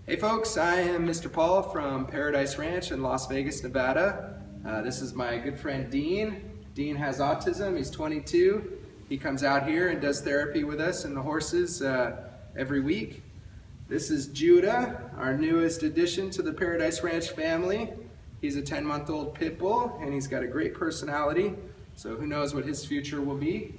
Hey folks, I am Mr. Paul from Paradise Ranch in Las Vegas, Nevada. This is my good friend Dean. Dean has autism, he's 22. He comes out here and does therapy with us and the horses every week. This is Judah, our newest addition to the Paradise Ranch family. He's a 10-month-old pit bull and he's got a great personality, so who knows what his future will be.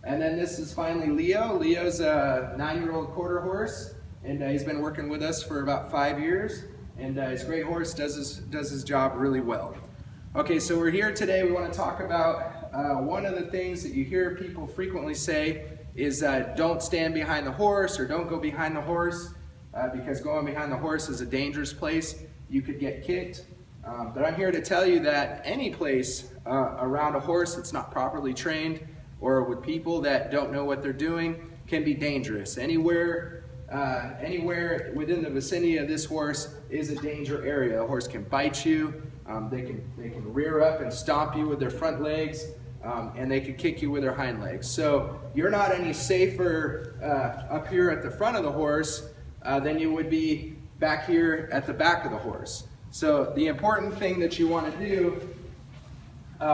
And then this is finally Leo. Leo's a 9-year-old quarter horse. And he's been working with us for about 5 years, and he's a great horse, does his job really well. Okay, so we're here today. We want to talk about one of the things that you hear people frequently say is don't stand behind the horse or don't go behind the horse because going behind the horse is a dangerous place. You could get kicked. But I'm here to tell you that any place around a horse that's not properly trained or with people that don't know what they're doing can be dangerous. Anywhere within the vicinity of this horse is a danger area. A horse can bite you, they can rear up and stomp you with their front legs, and they can kick you with their hind legs. So you're not any safer up here at the front of the horse than you would be back here at the back of the horse. So the important thing that you want to do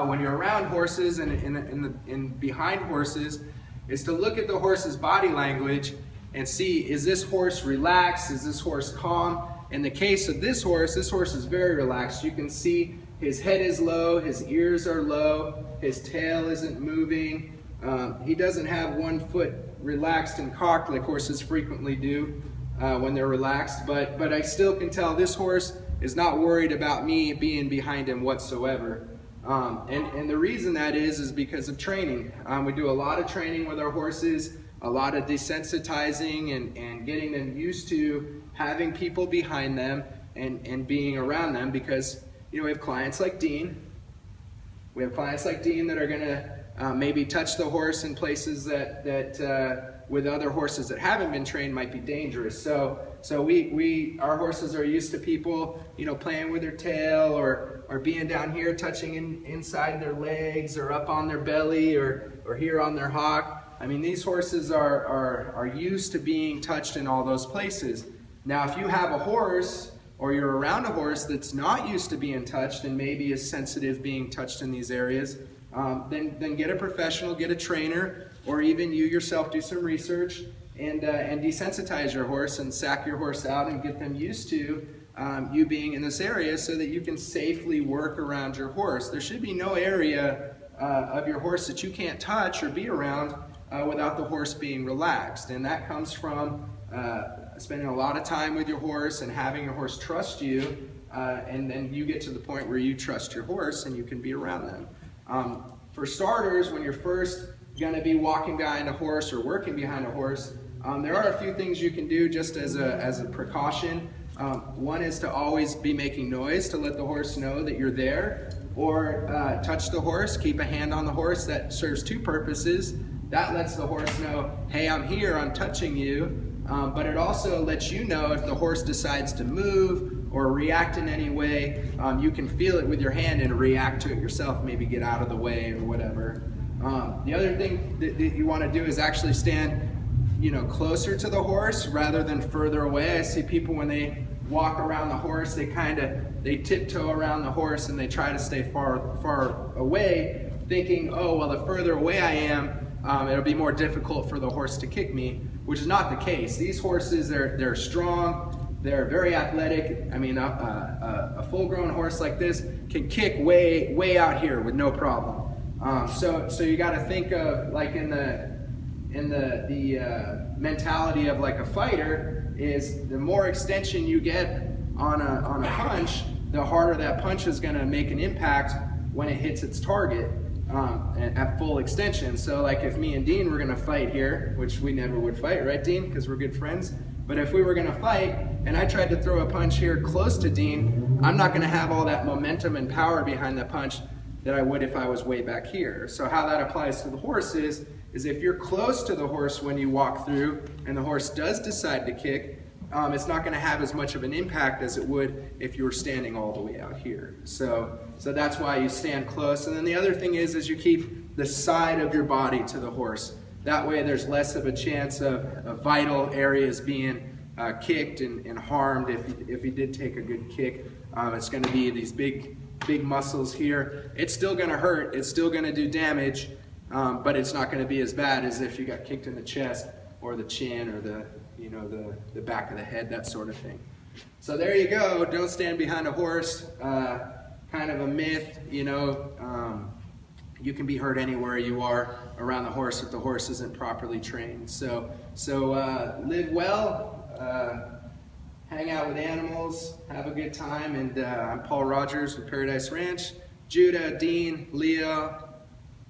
when you're around horses and behind horses is to look at the horse's body language and see, is this horse relaxed? Is this horse calm? In the case of this horse is very relaxed. You can see his head is low, his ears are low, his tail isn't moving. He doesn't have one foot relaxed and cocked like horses frequently do when they're relaxed, but I still can tell this horse is not worried about me being behind him whatsoever. And the reason that is because of training. We do a lot of training with our horses, a lot of desensitizing and getting them used to having people behind them and being around them, because we have clients like Dean. We have clients like Dean that are going to maybe touch the horse in places that with other horses that haven't been trained might be dangerous. So our horses are used to people playing with their tail or being down here touching inside their legs or up on their belly or here on their hock. I mean, these horses are used to being touched in all those places. Now, if you have a horse or you're around a horse that's not used to being touched and maybe is sensitive being touched in these areas, then get a professional, get a trainer, or even you yourself do some research and desensitize your horse and sack your horse out and get them used to you being in this area so that you can safely work around your horse. There should be no area of your horse that you can't touch or be around without the horse being relaxed. And that comes from spending a lot of time with your horse and having your horse trust you, and then you get to the point where you trust your horse and you can be around them. For starters, when you're first going to be walking behind a horse or working behind a horse, there are a few things you can do just as a precaution. One is to always be making noise to let the horse know that you're there, or touch the horse, keep a hand on the horse. That serves two purposes. That lets the horse know, hey, I'm here, I'm touching you, but it also lets you know if the horse decides to move or react in any way, you can feel it with your hand and react to it yourself, maybe get out of the way or whatever. The other thing that you want to do is actually stand closer to the horse rather than further away. I see people when they walk around the horse, they tiptoe around the horse and they try to stay far away, thinking, oh, well, the further away I am, it'll be more difficult for the horse to kick me, which is not the case. These horses, they're strong, they're very athletic. I mean, a full-grown horse like this can kick way out here with no problem. So you got to think of, like, in the mentality of like a fighter, is the more extension you get on a punch, the harder that punch is going to make an impact when it hits its target. At full extension. So like if me and Dean were going to fight here, which we never would fight, right Dean, because we're good friends, but if we were going to fight and I tried to throw a punch here close to Dean, I'm not going to have all that momentum and power behind the punch that I would if I was way back here. So how that applies to the horse is if you're close to the horse when you walk through and the horse does decide to kick, it's not going to have as much of an impact as it would if you were standing all the way out here. So that's why you stand close. And then the other thing is you keep the side of your body to the horse. That way there's less of a chance of vital areas being kicked and harmed if he did take a good kick. It's going to be these big muscles here. It's still going to hurt. It's still going to do damage, but it's not going to be as bad as if you got kicked in the chest or the chin or the back of the head, that sort of thing. So there you go. Don't stand behind a horse. Kind of a myth, you know. You can be hurt anywhere you are around the horse if the horse isn't properly trained. So live well, hang out with animals, have a good time. And I'm Paul Rogers with Paradise Ranch. Judah, Dean, Leo,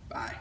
bye.